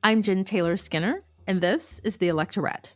I'm Jen Taylor Skinner, and this is the Electorette.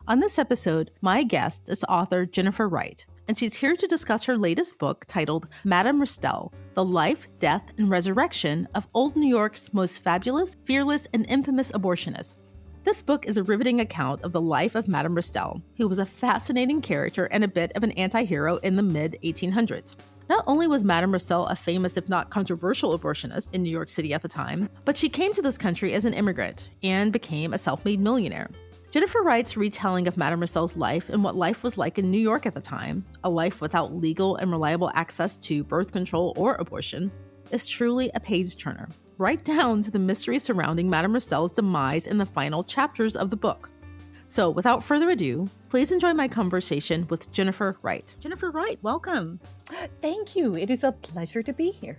On this episode, my guest is author Jennifer Wright, and she's here to discuss her latest book titled Madame Restell, The Life, Death, and Resurrection of Old New York's Most Fabulous, Fearless, and Infamous Abortionist. This book is a riveting account of the life of Madame Restell, who was a fascinating character and a bit of an anti-hero in the mid-1800s. Not only was Madame Restell a famous, if not controversial, abortionist in New York City at the time, but she came to this country as an immigrant and became a self-made millionaire. Jennifer Wright's retelling of Madame Restell's life and what life was like in New York at the time, a life without legal and reliable access to birth control or abortion, is truly a page-turner, right down to the mystery surrounding Madame Restell's demise in the final chapters of the book. So without further ado, please enjoy my conversation with Jennifer Wright. Jennifer Wright, welcome. Thank you. It is a pleasure to be here.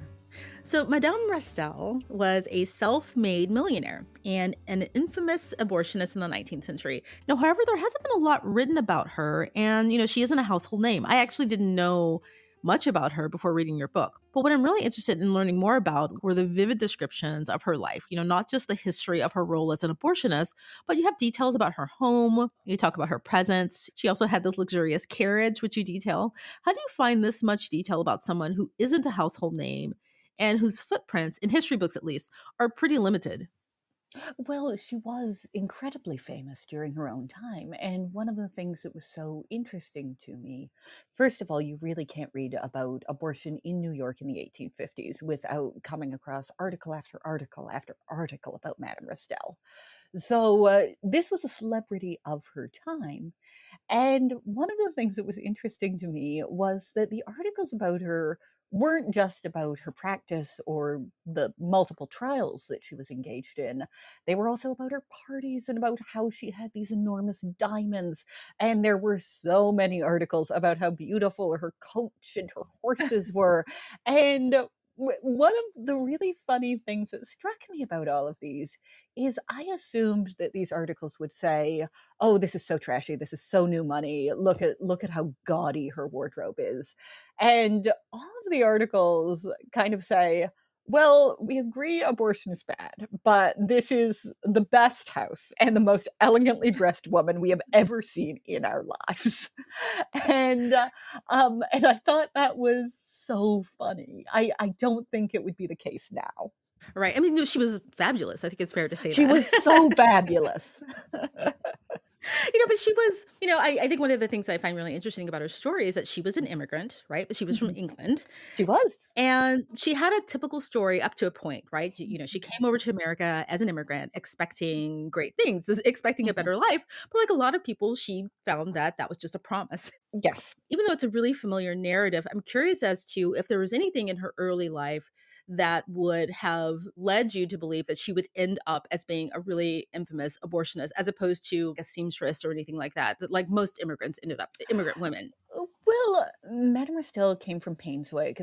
So Madame Restell was a self-made millionaire and an infamous abortionist in the 19th century. Now, however, there hasn't been a lot written about her, and, she isn't a household name. I actually didn't know much about her before reading your book. But what I'm really interested in learning more about were the vivid descriptions of her life. Not just the history of her role as an abortionist, but you have details about her home. You talk about her presence. She also had this luxurious carriage, which you detail. How do you find this much detail about someone who isn't a household name and whose footprints, in history books at least, are pretty limited? Well, she was incredibly famous during her own time. And one of the things that was so interesting to me, first of all, you really can't read about abortion in New York in the 1850s without coming across article after article after article about Madame Restell. So this was a celebrity of her time. And one of the things that was interesting to me was that the articles about her weren't just about her practice or the multiple trials that she was engaged in. They were also about her parties and about how she had these enormous diamonds. And there were so many articles about how beautiful her coach and her horses were. And one of the really funny things that struck me about all of these is I assumed that these articles would say, "Oh, this is so trashy. This is so new money. Look at how gaudy her wardrobe is." And all of the articles kind of say, "Well, we agree abortion is bad, but this is the best house and the most elegantly dressed woman we have ever seen in our lives." and and I thought that was so funny. I don't think it would be the case now. Right. I mean, no, she was fabulous. I think it's fair to say She that. was so fabulous. But she was, I think one of the things I find really interesting about her story is that she was an immigrant, right? But she was from Mhm. England. She was. And she had a typical story up to a point, right? She came over to America as an immigrant, expecting great things, expecting a Mhm. better life. But like a lot of people, she found that that was just a promise. Yes. Even though it's a really familiar narrative, I'm curious as to if there was anything in her early life that would have led you to believe that she would end up as being a really infamous abortionist, as opposed to a seamstress or anything like that, that like most immigrants ended up, immigrant women. Well, Madame Restell came from Painswick,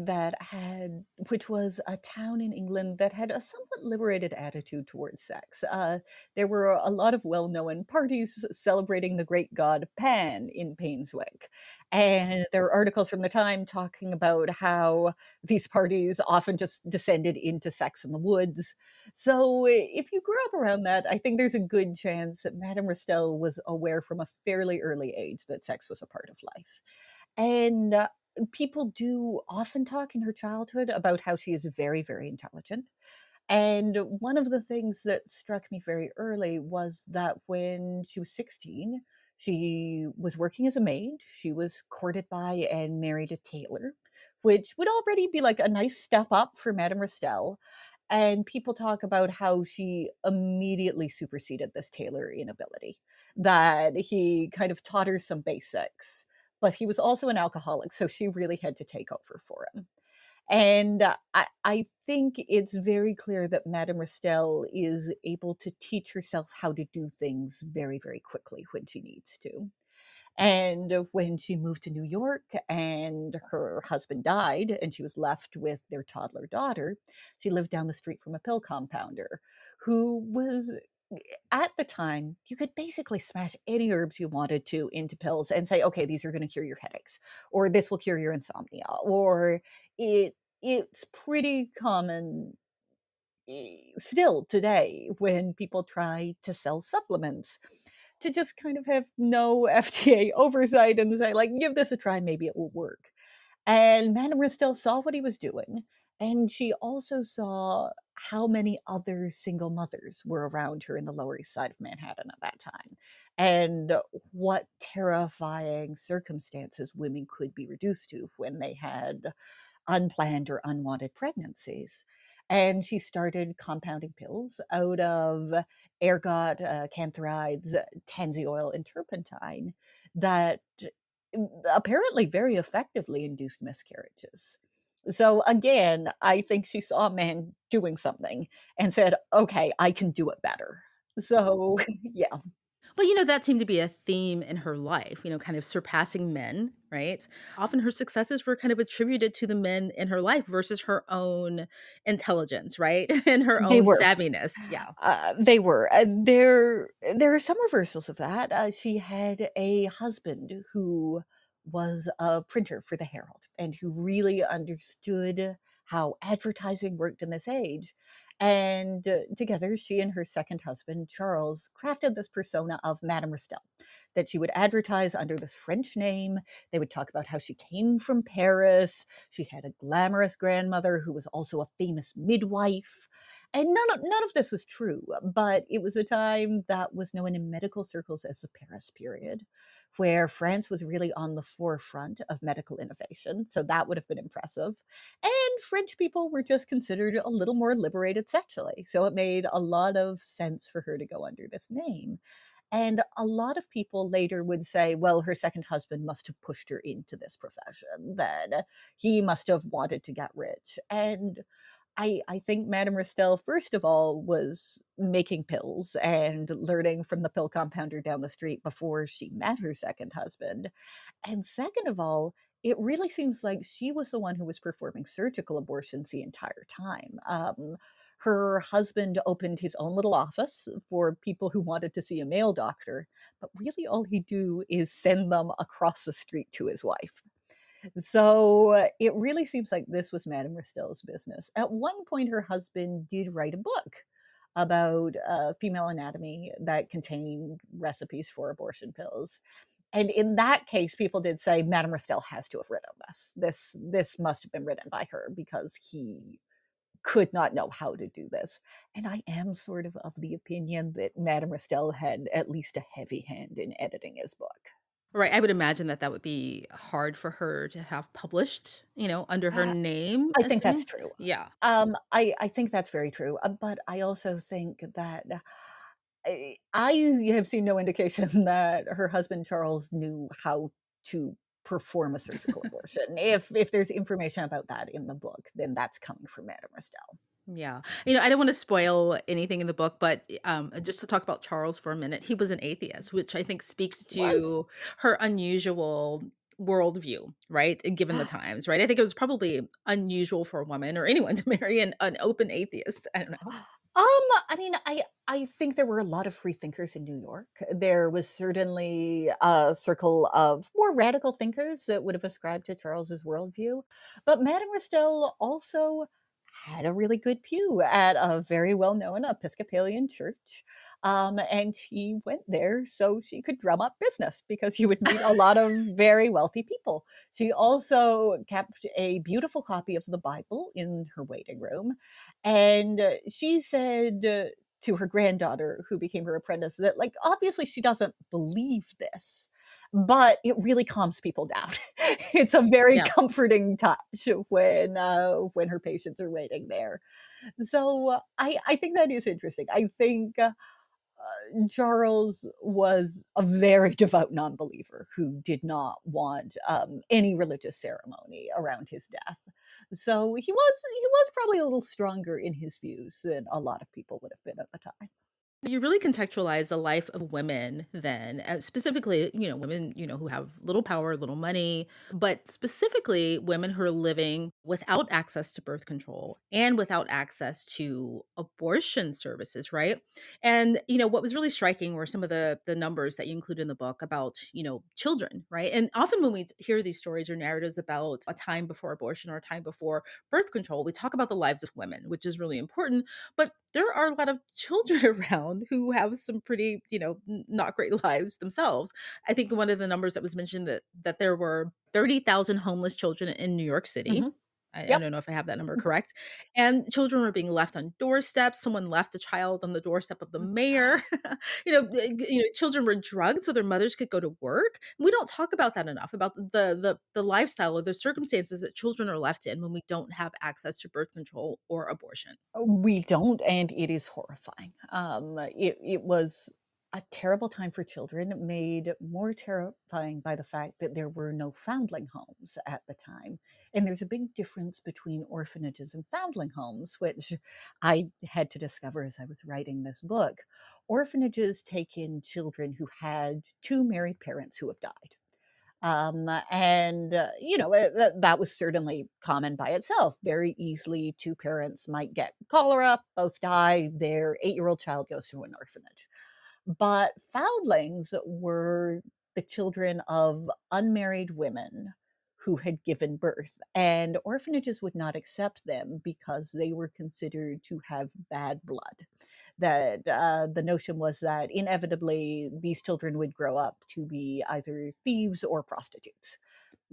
which was a town in England that had a somewhat liberated attitude towards sex. There were a lot of well-known parties celebrating the great god Pan in Painswick, and there are articles from the time talking about how these parties often just descended into sex in the woods. So, if you grew up around that, I think there's a good chance that Madame Restell was aware from a fairly early age that sex was a part of life. And people do often talk in her childhood about how she is very, very intelligent. And one of the things that struck me very early was that when she was 16, she was working as a maid. She was courted by and married a tailor, which would already be like a nice step up for Madame Restell. And people talk about how she immediately superseded this tailor in ability, that he kind of taught her some basics, but he was also an alcoholic. So she really had to take over for him. And I think it's very clear that Madame Restell is able to teach herself how to do things very, very quickly when she needs to. And when she moved to New York and her husband died and she was left with their toddler daughter, she lived down the street from a pill compounder who was, at the time, you could basically smash any herbs you wanted to into pills and say, okay, these are going to cure your headaches, or this will cure your insomnia, or it's pretty common still today, when people try to sell supplements, to just kind of have no FDA oversight and say, like, give this a try, maybe it will work. And Madame Restell saw what he was doing, and she also saw how many other single mothers were around her in the Lower East Side of Manhattan at that time, and what terrifying circumstances women could be reduced to when they had unplanned or unwanted pregnancies. And she started compounding pills out of ergot, cantharides, tansy oil, and turpentine that apparently very effectively induced miscarriages. So again, I think she saw a man doing something and said, okay, I can do it better. So, yeah, Well, that seemed to be a theme in her life, kind of surpassing men, right? Often her successes were kind of attributed to the men in her life versus her own intelligence, right? And her they own were. savviness. Yeah. They were. There are some reversals of that. She had a husband who was a printer for the Herald and who really understood how advertising worked in this age. And together, she and her second husband, Charles, crafted this persona of Madame Restell, that she would advertise under this French name. They would talk about how she came from Paris. She had a glamorous grandmother who was also a famous midwife. And none of this was true, but it was a time that was known in medical circles as the Paris period, where France was really on the forefront of medical innovation. So that would have been impressive. And French people were just considered a little more liberated sexually. So it made a lot of sense for her to go under this name. And a lot of people later would say, well, her second husband must have pushed her into this profession, that he must have wanted to get rich. And I think Madame Restell, first of all, was making pills and learning from the pill compounder down the street before she met her second husband. And second of all, it really seems like she was the one who was performing surgical abortions the entire time. Her husband opened his own little office for people who wanted to see a male doctor, but really all he'd do is send them across the street to his wife. So it really seems like this was Madame Restell's business. At one point, her husband did write a book about female anatomy that contained recipes for abortion pills. And in that case, people did say Madame Restell has to have written this. This must have been written by her because he could not know how to do this. And I am sort of the opinion that Madame Restell had at least a heavy hand in editing his book. Right. I would imagine that that would be hard for her to have published, under her name, I think that's assume. true. Yeah. I think that's very true, but I also think that I have seen no indication that her husband Charles knew how to perform a surgical abortion. If there's information about that in the book, then that's coming from Madame Restell. Yeah. I don't want to spoil anything in the book, but just to talk about Charles for a minute, he was an atheist, which I think speaks He was. to her unusual worldview, right? Given the times, right? I think it was probably unusual for a woman or anyone to marry an open atheist. I don't know. I mean, I think there were a lot of free thinkers in New York. There was certainly a circle of more radical thinkers that would have ascribed to Charles's worldview, but Madame Restell also had a really good pew at a very well-known Episcopalian church, and she went there so she could drum up business because you would meet a lot of very wealthy people. She also kept a beautiful copy of the Bible in her waiting room, and she said to her granddaughter, who became her apprentice, that, like, obviously she doesn't believe this, but it really calms people down. It's a very Yeah. comforting touch when her patients are waiting there. So I think that is interesting. I think Charles was a very devout non-believer who did not want any religious ceremony around his death. So he was probably a little stronger in his views than a lot of people would have been at the time. You really contextualize the life of women then, specifically, women, who have little power, little money, but specifically women who are living without access to birth control and without access to abortion services, right? And, what was really striking were some of the numbers that you include in the book about, children, right? And often when we hear these stories or narratives about a time before abortion or a time before birth control, we talk about the lives of women, which is really important, but there are a lot of children around who have some pretty, not great lives themselves. I think one of the numbers that was mentioned that there were 30,000 homeless children in New York City. Hmm. I Yep. don't know if I have that number correct. And children were being left on doorsteps. Someone left a child on the doorstep of the Oh, mayor. Children were drugged so their mothers could go to work. We don't talk about that enough, about the lifestyle or the circumstances that children are left in when we don't have access to birth control or abortion. We don't, and it is horrifying. It was a terrible time for children, made more terrifying by the fact that there were no foundling homes at the time. And there's a big difference between orphanages and foundling homes, which I had to discover as I was writing this book. Orphanages take in children who had two married parents who have died. That was certainly common by itself. Very easily, two parents might get cholera, both die, their 8-year-old child goes to an orphanage. But foundlings were the children of unmarried women who had given birth, and orphanages would not accept them because they were considered to have bad blood. That the notion was that inevitably these children would grow up to be either thieves or prostitutes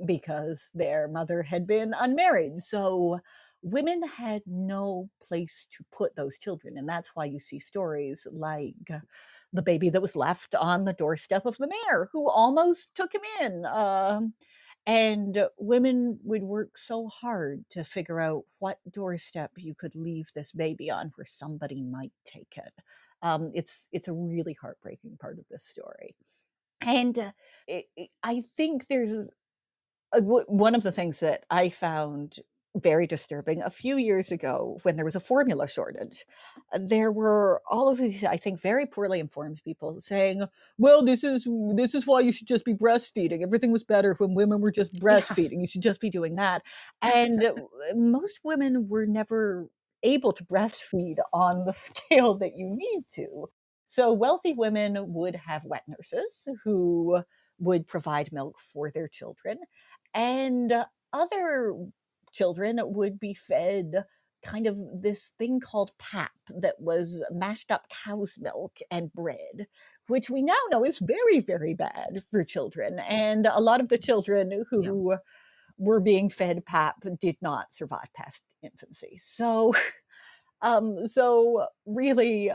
because their mother had been unmarried. So women had no place to put those children. And that's why you see stories like the baby that was left on the doorstep of the mayor who almost took him in. And women would work so hard to figure out what doorstep you could leave this baby on where somebody might take it. It's a really heartbreaking part of this story. And I think there's one of the things that I found very disturbing a few years ago when there was a formula shortage. There were all of these, I think, very poorly informed people saying, "Well, this is why you should just be breastfeeding. Everything was better when women were just Yeah. breastfeeding. You should just be doing that." And most women were never able to breastfeed on the scale that you need to. So wealthy women would have wet nurses who would provide milk for their children, and other children would be fed kind of this thing called pap that was mashed up cow's milk and bread, which we now know is very, very bad for children. And a lot of the children Yeah. who were being fed pap did not survive past infancy. So really,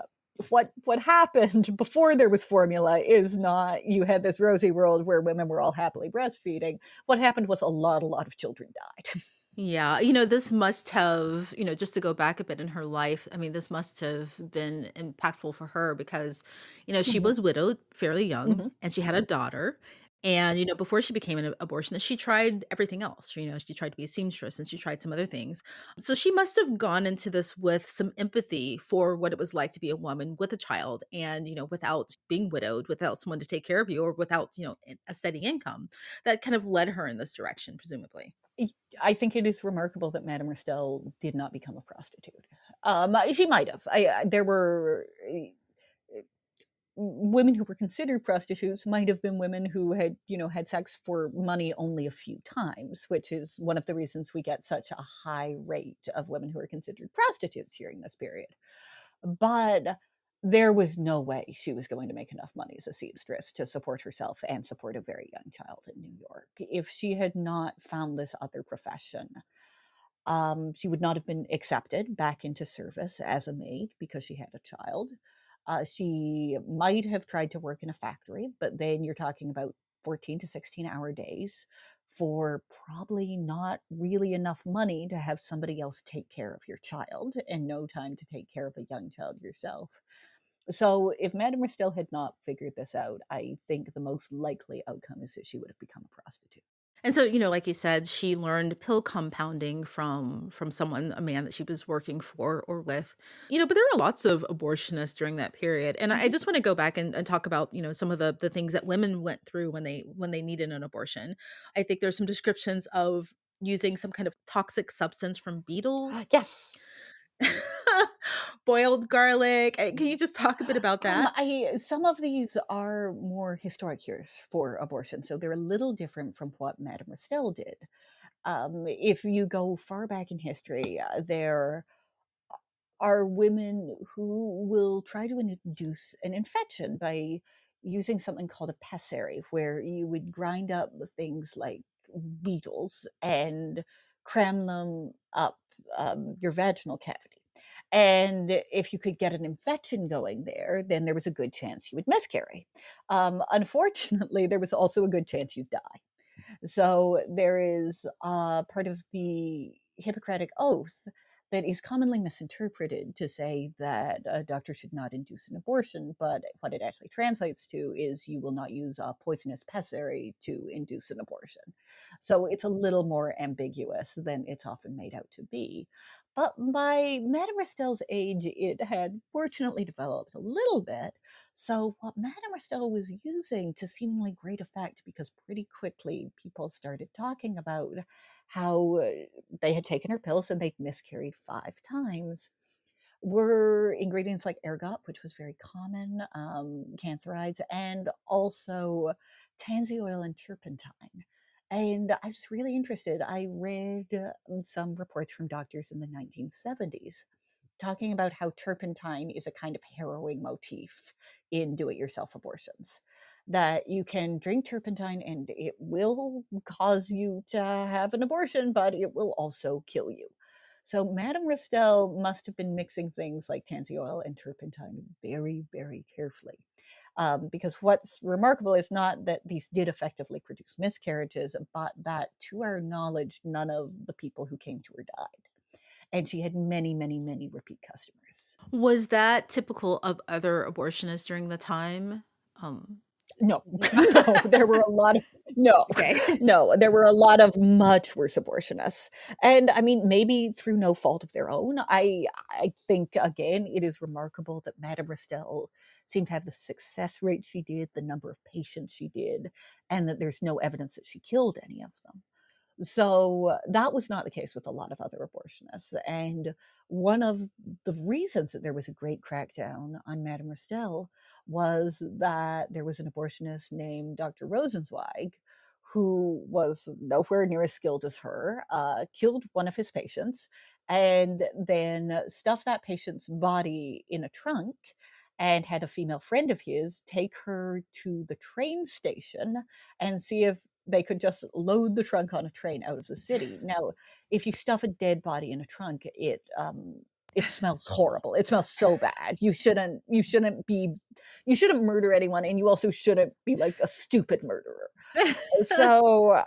what happened before there was formula is not you had this rosy world where women were all happily breastfeeding. What happened was a lot of children died. Yeah, this must have, just to go back a bit in her life, I mean, this must have been impactful for her because, she Mhm, was widowed fairly young mhm. and she had a daughter. And, before she became an abortionist, she tried everything else. She tried to be a seamstress and she tried some other things. So she must have gone into this with some empathy for what it was like to be a woman with a child and, without being widowed, without someone to take care of you or without, a steady income that kind of led her in this direction, presumably. I I think it is remarkable that Madame Restell did not become a prostitute. She might have. There were women who were considered prostitutes might have been women who had, had sex for money only a few times, which is one of the reasons we get such a high rate of women who are considered prostitutes during this period. But there was no way she was going to make enough money as a seamstress to support herself and support a very young child in New York. If she had not found this other profession, she would not have been accepted back into service as a maid because she had a child. She might have tried to work in a factory, but then you're talking about 14 to 16-hour days for probably not really enough money to have somebody else take care of your child and no time to take care of a young child yourself. So, if Madame Restell had not figured this out, I think the most likely outcome is that she would have become a prostitute. And so, like you said, she learned pill compounding from someone, a man that she was working for or with. But there are lots of abortionists during that period. And I Mhm. just want to go back and talk about, some of the things that women went through when they needed an abortion. I think there's some descriptions of using some kind of toxic substance from beetles, Yes. boiled garlic. Can you just talk a bit about that? I Some of these are more historic cures for abortion, so they're a little different from what Madame Restell did. If you go far back in history, there are women who will try to induce an infection by using something called a pessary, where you would grind up things like beetles and cram them up your vaginal cavity. And if you could get an infection going there, then there was a good chance you would miscarry. Unfortunately, there was also a good chance you'd die. So there is part of the Hippocratic Oath that is commonly misinterpreted to say that a doctor should not induce an abortion, but what it actually translates to is you will not use a poisonous pessary to induce an abortion. So it's a little more ambiguous than it's often made out to be. But by Madame Restell's age, it had fortunately developed a little bit. So, what Madame Restell was using to seemingly great effect, because pretty quickly people started talking about how they had taken her pills and they'd miscarried 5 times, were ingredients like ergot, which was very common, cantharides, and also tansy oil and turpentine. And I was really interested. I read some reports from doctors in the 1970s talking about how turpentine is a kind of harrowing motif in do it yourself abortions. That you can drink turpentine and it will cause you to have an abortion, but it will also kill you. So Madame Restell must have been mixing things like tansy oil and turpentine very, very carefully. Because what's remarkable is not that these did effectively produce miscarriages, but that to our knowledge, none of the people who came to her died. And she had many, many, many repeat customers. Was that typical of other abortionists during the time? No, No. no, there were a lot of no, Okay. no, there were a lot of much worse abortionists. And I mean, maybe through no fault of their own. I think again, it is remarkable that Madame Restell seemed to have the success rate she did, the number of patients she did, and that there's no evidence that she killed any of them. So that was not the case with a lot of other abortionists. And one of the reasons that there was a great crackdown on Madame Restell was that there was an abortionist named Dr. Rosenzweig who was nowhere near as skilled as her, killed one of his patients, and then stuffed that patient's body in a trunk and had a female friend of his take her to the train station and see if they could just load the trunk on a train out of the city. Now, if you stuff a dead body in a trunk, it smells horrible. It smells so bad. You shouldn't murder anyone, and you also shouldn't be like a stupid murderer. So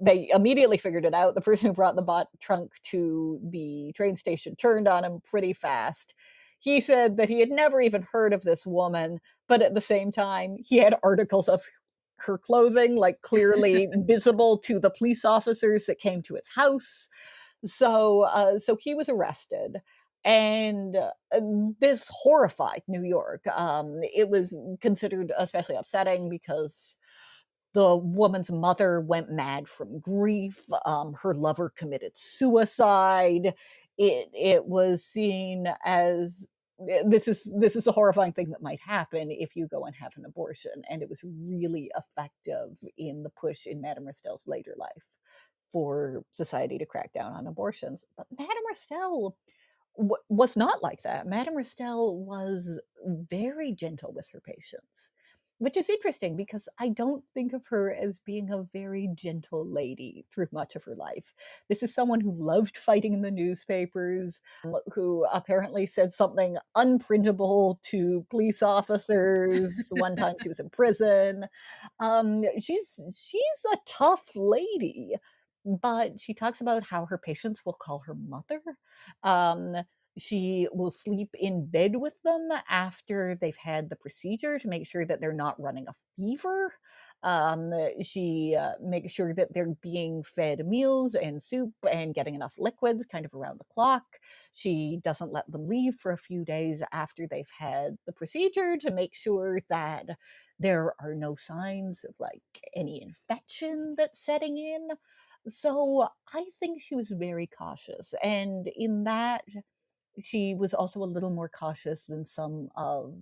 they immediately figured it out. The person who brought the trunk to the train station turned on him pretty fast. He said that he had never even heard of this woman, but at the same time, he had articles of her clothing like clearly visible to the police officers that came to his house. So he was arrested, and this horrified New York. It was considered especially upsetting because the woman's mother went mad from grief. Her lover committed suicide. It was seen as this is a horrifying thing that might happen if you go and have an abortion, and it was really effective in the push in Madame Restell's later life for society to crack down on abortions. But Madame Restell was not like that. Madame Restell was very gentle with her patients, which is interesting because I don't think of her as being a very gentle lady through much of her life. This is someone who loved fighting in the newspapers, who apparently said something unprintable to police officers the one time she was in prison. She's a tough lady, but she talks about how her patients will call her mother. Um, She will sleep in bed with them after they've had the procedure to make sure that they're not running a fever. She makes sure that they're being fed meals and soup and getting enough liquids kind of around the clock. She doesn't let them leave for a few days after they've had the procedure to make sure that there are no signs of like any infection that's setting in. So I think she was very cautious. And in that, she was also a little more cautious than some of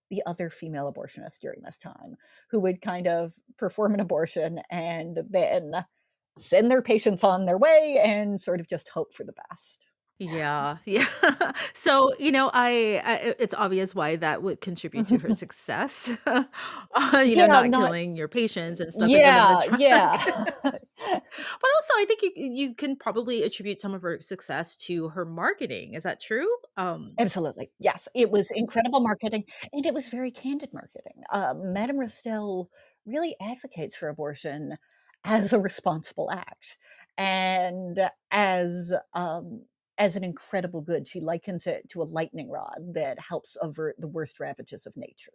the other female abortionists during this time, who would kind of perform an abortion and then send their patients on their way and sort of just hope for the best. Yeah, yeah. So, it's obvious why that would contribute to her success, Yeah, not not killing your patients and stuffing them in the yeah, trunk. yeah. But also, I think you can probably attribute some of her success to her marketing. Is that true? Absolutely. Yes, it was incredible marketing, and it was very candid marketing. Madame Restell really advocates for abortion as a responsible act and as an incredible good. She likens it to a lightning rod that helps avert the worst ravages of nature.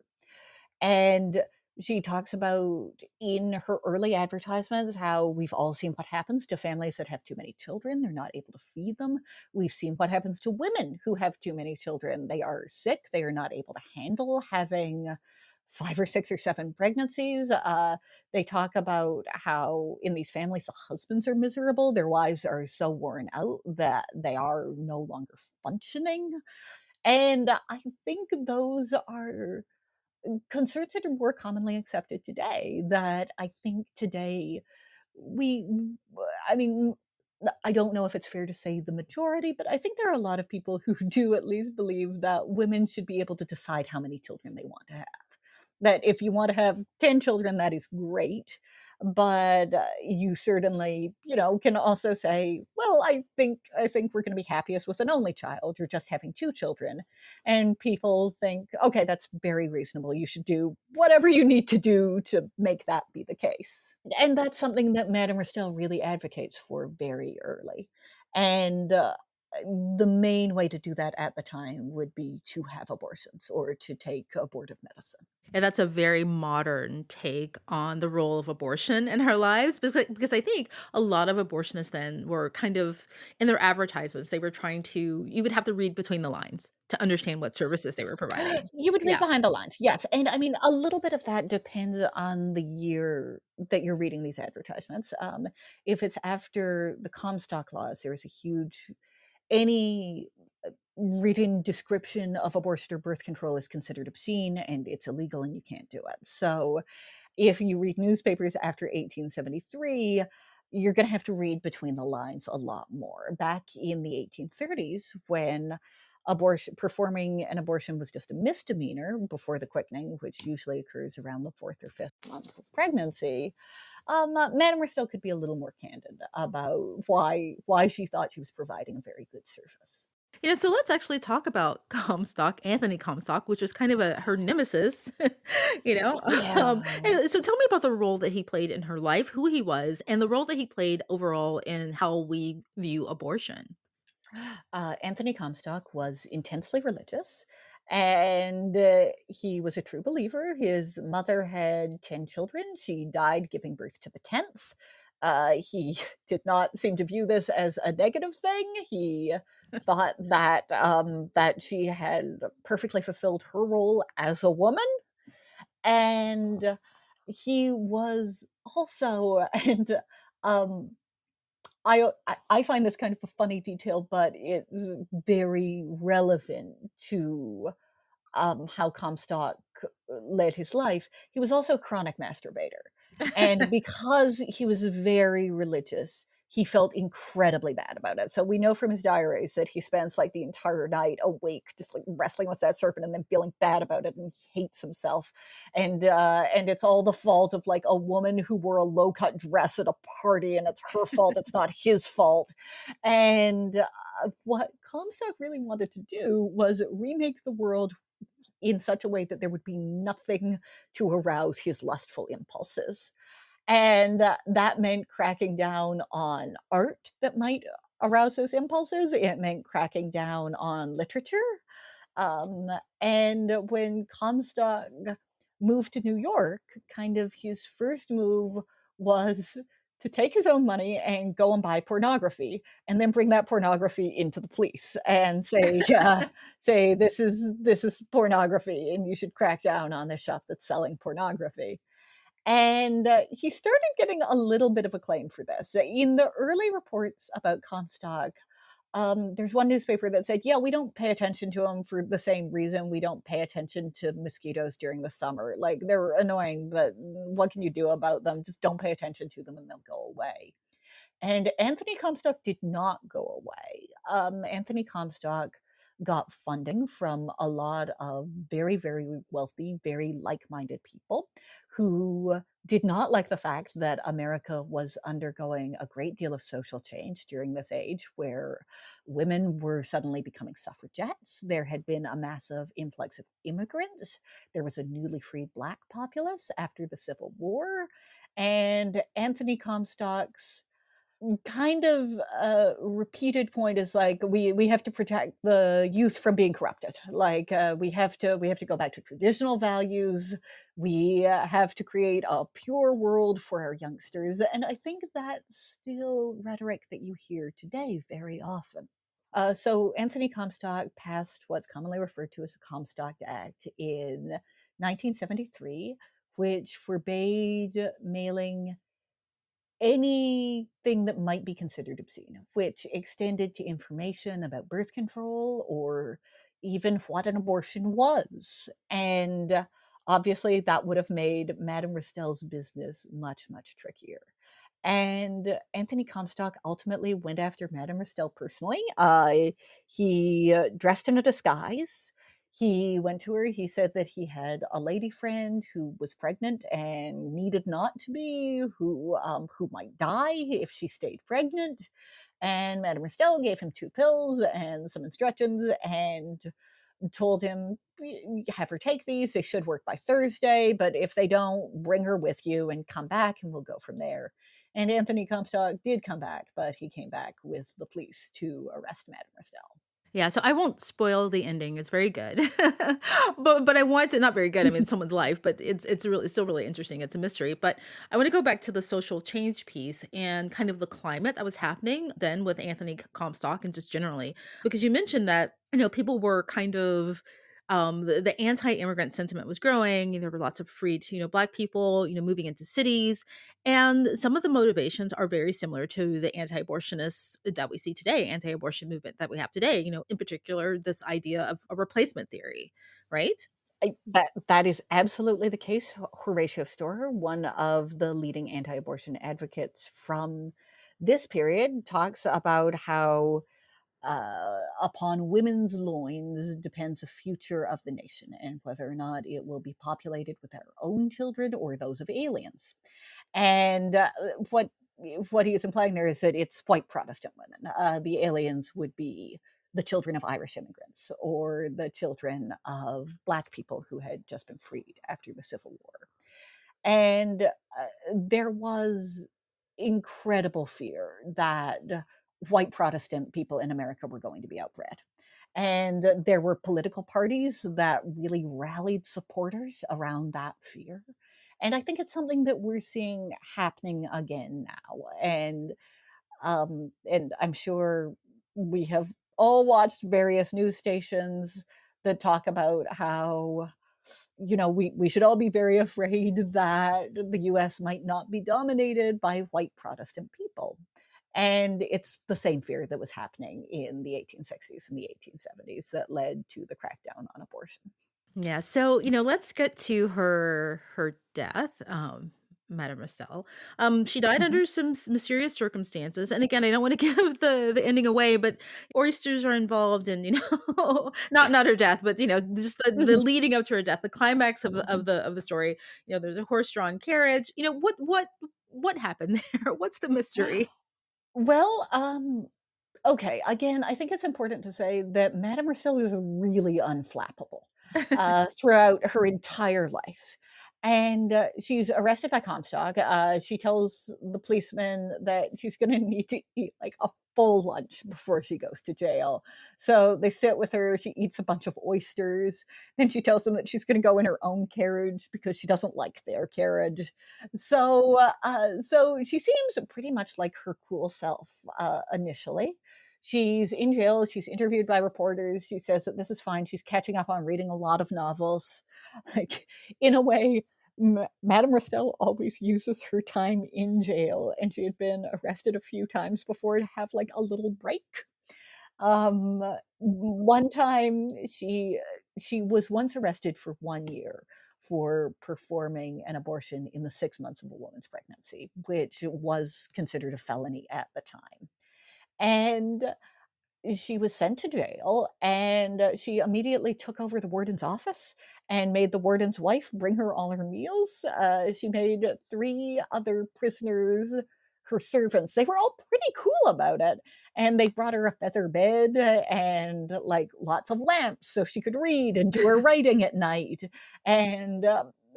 And she talks about in her early advertisements how we've all seen what happens to families that have too many children. They're not able to feed them. We've seen what happens to women who have too many children. They are sick. They are not able to handle having 5 or 6 or 7 pregnancies. They talk about how in these families the husbands are miserable. Their wives are so worn out that they are no longer functioning. And I think those are concerns that are more commonly accepted today that I think today we I mean I don't know if it's fair to say the majority, but I think there are a lot of people who do at least believe that women should be able to decide how many children they want to have. That if you want to have 10 children, that is great. But you certainly, can also say, well, I think we're going to be happiest with an only child. You're just having 2 children. And people think, okay, that's very reasonable. You should do whatever you need to do to make that be the case. And that's something that Madame Restell really advocates for very early. And the main way to do that at the time would be to have abortions or to take abortive medicine. And that's a very modern take on the role of abortion in our lives because I think a lot of abortionists then were kind of in their advertisements, they were trying to you would have to read between the lines to understand what services they were providing. You would read Yeah. behind the lines, yes, and I mean, a little bit of that depends on the year that you're reading these advertisements. If it's after the Comstock laws, there is a huge any written description of abortion or birth control is considered obscene and it's illegal and you can't do it. So if you read newspapers after 1873, you're going to have to read between the lines a lot more. Back in the 1830s, when performing an abortion was just a misdemeanor before the quickening, which usually occurs around the 4th or 5th month of pregnancy, Madame Rousseau could be a little more candid about why she thought she was providing a very good service. So let's actually talk about Comstock, Anthony Comstock, which was kind of her nemesis, you know. Yeah. And so tell me about the role that he played in her life, who he was, and the role that he played overall in how we view abortion. Anthony Comstock was intensely religious, and he was a true believer. His mother had 10 children. She died giving birth to the 10th. He did not seem to view this as a negative thing. He thought that she had perfectly fulfilled her role as a woman, and he was also and um, I find this kind of a funny detail, but it's very relevant to how Comstock led his life. He was also a chronic masturbator. And because he was very religious, he felt incredibly bad about it. So we know from his diaries that he spends like the entire night awake, just like wrestling with that serpent and then feeling bad about it and hates himself. And it's all the fault of like a woman who wore a low cut dress at a party, and it's her fault. It's not his fault. And what Comstock really wanted to do was remake the world in such a way that there would be nothing to arouse his lustful impulses. And that meant cracking down on art that might arouse those impulses. It meant cracking down on literature. Um, and when Comstock moved to New York, kind of his first move was to take his own money and go and buy pornography, and then bring that pornography into the police and say, say this is pornography, and you should crack down on the shop that's selling pornography. And he started getting a little bit of acclaim for this. In the early reports about Comstock, there's one newspaper that said, yeah, we don't pay attention to them for the same reason we don't pay attention to mosquitoes during the summer. Like, they're annoying, but what can you do about them? Just don't pay attention to them and they'll go away. And Anthony Comstock did not go away. Anthony Comstock got funding from a lot of very, very wealthy, very like minded people who did not like the fact that America was undergoing a great deal of social change during this age where women were suddenly becoming suffragettes. There had been a massive influx of immigrants. There was a newly freed Black populace after the Civil War. And Anthony Comstock's kind of repeated point is like we have to protect the youth from being corrupted. Like we have to go back to traditional values. We have to create a pure world for our youngsters, and I think that's still rhetoric that you hear today very often. So Anthony Comstock passed what's commonly referred to as the Comstock Act in 1973, which forbade mailing anything that might be considered obscene, which extended to information about birth control or even what an abortion was. And obviously, that would have made Madame Restell's business much, much trickier. And Anthony Comstock ultimately went after Madame Restell personally. He dressed in a disguise. He went to her. He said that he had a lady friend who was pregnant and needed not to be, who might die if she stayed pregnant. And Madame Restell gave him 2 pills and some instructions and told him, have her take these. They should work by Thursday, but if they don't, bring her with you and come back and we'll go from there. And Anthony Comstock did come back, but he came back with the police to arrest Madame Restell. Yeah, so I won't spoil the ending. It's very good. But I want to, not very good. I mean, it's someone's life, but it's still really interesting. It's a mystery. But I want to go back to the social change piece and kind of the climate that was happening then with Anthony Comstock and just generally, because you mentioned that, people were kind of the anti-immigrant sentiment was growing. There were lots of freed, Black people, moving into cities. And some of the motivations are very similar to the anti-abortionists that we see today, anti-abortion movement that we have today, in particular, this idea of a replacement theory, right? That is absolutely the case. Horatio Storer, one of the leading anti-abortion advocates from this period, talks about how upon women's loins depends the future of the nation and whether or not it will be populated with our own children or those of aliens. And what he is implying there is that it's white Protestant women. The aliens would be the children of Irish immigrants or the children of Black people who had just been freed after the Civil War. And there was incredible fear that white Protestant people in America were going to be outbred. And there were political parties that really rallied supporters around that fear. And I think it's something that we're seeing happening again now. And I'm sure we have all watched various news stations that talk about how we should all be very afraid that the US might not be dominated by white Protestant people. And it's the same fear that was happening in the 1860s and the 1870s that led to the crackdown on abortion. Yeah. So, let's get to her death. Madame Restell. She died Mhm. under some mysterious circumstances. And again, I don't want to give the ending away, but oysters are involved in, not her death, but just the Mhm. leading up to her death, the climax of the Mhm. of the of the story. There's a horse-drawn carriage. What happened there? What's the mystery? Well, okay. Again, I think it's important to say that Madame Restell is really unflappable throughout her entire life. And she's arrested by Comstock. She tells the policeman that she's going to need to eat like a full lunch before she goes to jail. So they sit with her. She eats a bunch of oysters. Then she tells them that she's going to go in her own carriage because she doesn't like their carriage. So she seems pretty much like her cool self initially. She's in jail. She's interviewed by reporters. She says that this is fine. She's catching up on reading a lot of novels. Like, in a way, Madame Restell always uses her time in jail, and she had been arrested a few times before to have like a little break. One time she was once arrested for 1 year for performing an abortion in the 6 months of a woman's pregnancy, which was considered a felony at the time. And she was sent to jail, and she immediately took over the warden's office and made the warden's wife bring her all her meals. She made 3 other prisoners her servants. They were all pretty cool about it. And they brought her a feather bed and like lots of lamps so she could read and do her writing at night. And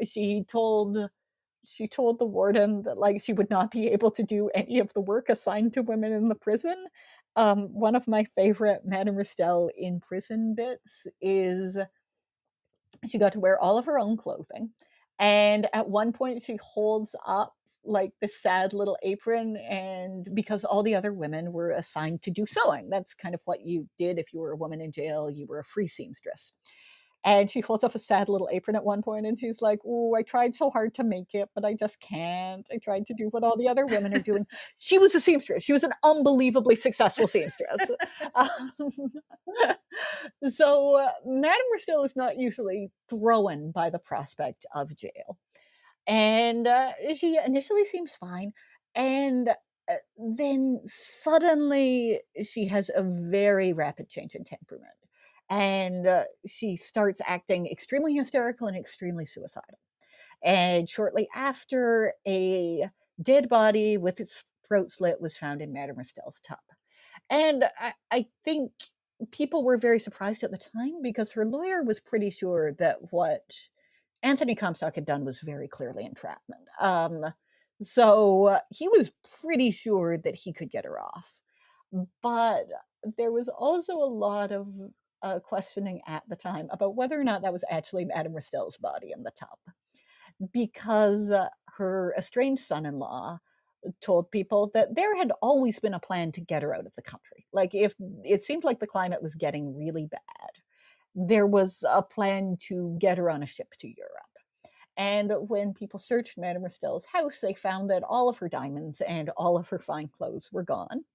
she told the warden that like she would not be able to do any of the work assigned to women in the prison. One of my favorite Madame Restell in prison bits is she got to wear all of her own clothing. And at one point she holds up like this sad little apron, and because all the other women were assigned to do sewing, that's kind of what you did if you were a woman in jail, you were a free seamstress. And she holds up a sad little apron at one point, and she's like, "Oh, I tried so hard to make it, but I just can't. I tried to do what all the other women are doing." She was a seamstress. She was an unbelievably successful seamstress. So Madame Restell is not usually thrown by the prospect of jail. And she initially seems fine. And then suddenly she has a very rapid change in temperament. And she starts acting extremely hysterical and extremely suicidal. And shortly after, a dead body with its throat slit was found in Madame Restell's tub. And I think people were very surprised at the time because her lawyer was pretty sure that what Anthony Comstock had done was very clearly entrapment. So he was pretty sure that he could get her off. But there was also a lot of questioning at the time about whether or not that was actually Madame Restell's body in the tub. Because her estranged son-in-law told people that there had always been a plan to get her out of the country. Like, if it seemed like the climate was getting really bad, there was a plan to get her on a ship to Europe. And when people searched Madame Restell's house, they found that all of her diamonds and all of her fine clothes were gone.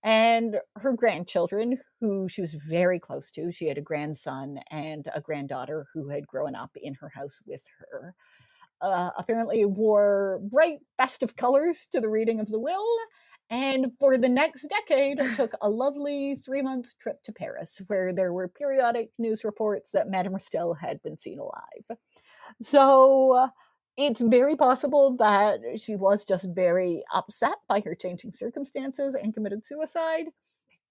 And her grandchildren, who she was very close to, she had a grandson and a granddaughter who had grown up in her house with her, apparently wore bright, festive colors to the reading of the will. And for the next decade, took a lovely 3-month trip to Paris, where there were periodic news reports that Madame Restell had been seen alive. So it's very possible that she was just very upset by her changing circumstances and committed suicide.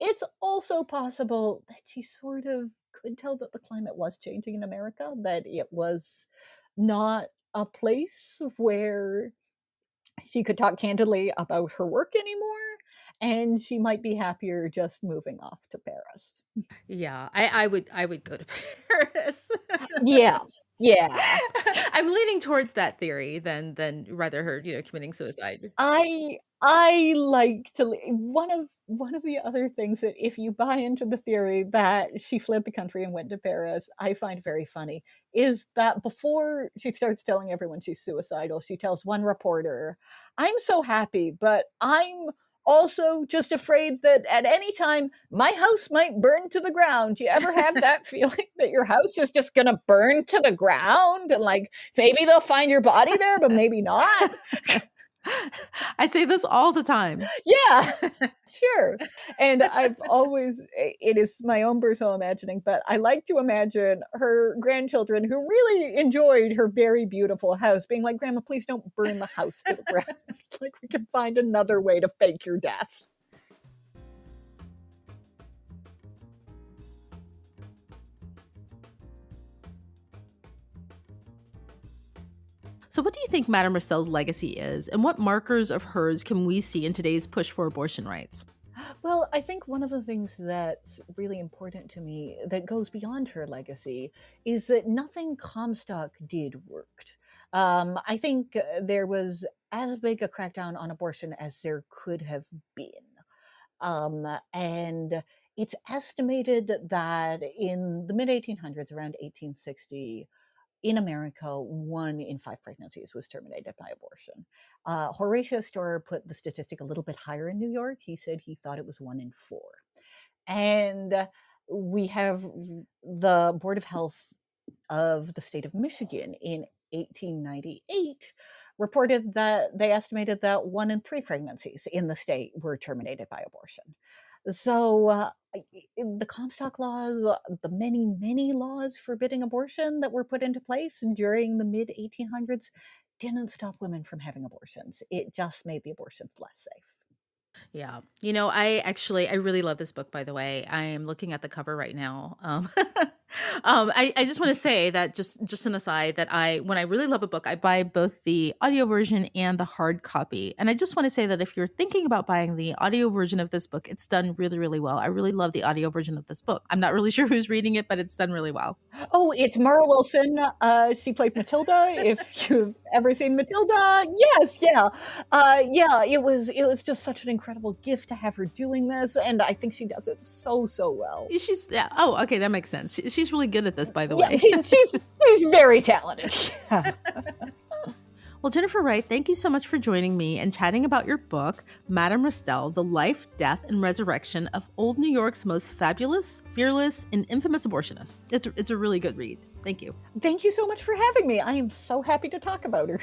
It's also possible that she sort of could tell that the climate was changing in America, that it was not a place where she could talk candidly about her work anymore, and she might be happier just moving off to Paris. Yeah, I would go to Paris. Yeah, yeah. I'm leaning towards that theory than rather her, committing suicide. I like to one of the other things that if you buy into the theory that she fled the country and went to Paris, I find very funny, is that before she starts telling everyone she's suicidal, she tells one reporter, "I'm so happy, but I'm also just afraid that at any time my house might burn to the ground." Do you ever have that feeling that your house is just gonna burn to the ground, and like maybe they'll find your body there, but maybe not? I say this all the time. Yeah, sure. And it is my own personal imagining, but I like to imagine her grandchildren who really enjoyed her very beautiful house being like, "Grandma, please don't burn the house to the ground." Like, we can find another way to fake your death. So, what do you think Madame Restell's legacy is, and what markers of hers can we see in today's push for abortion rights? Well, I think one of the things that's really important to me that goes beyond her legacy is that nothing Comstock did worked. I think there was as big a crackdown on abortion as there could have been. And it's estimated that in the mid 1800s, around 1860, in America, 1 in 5 pregnancies was terminated by abortion. Horatio Storer put the statistic a little bit higher in New York. He said he thought it was 1 in 4. And we have the Board of Health of the state of Michigan in 1898 reported that they estimated that 1 in 3 pregnancies in the state were terminated by abortion. So the Comstock laws, the many, many laws forbidding abortion that were put into place during the mid 1800s didn't stop women from having abortions. It just made the abortions less safe. Yeah. I really love this book, by the way. I am looking at the cover right now. I just want to say that just an aside that when I really love a book, I buy both the audio version and the hard copy. And I just want to say that if you're thinking about buying the audio version of this book, it's done really, really well. I really love the audio version of this book. I'm not really sure who's reading it, but it's done really well. Oh, it's Mara Wilson. She played Matilda. If you've ever seen Matilda, yes, yeah, yeah. It was just such an incredible gift to have her doing this, and I think she does it so well. Oh, okay, that makes sense. She's really good at this, by the Yeah, way. she's very talented. Well, Jennifer Wright, thank you so much for joining me and chatting about your book, Madame Restell, The Life, Death, and Resurrection of Old New York's Most Fabulous, Fearless, and Infamous Abortionist. It's a really good read. Thank you. Thank you so much for having me. I am so happy to talk about her.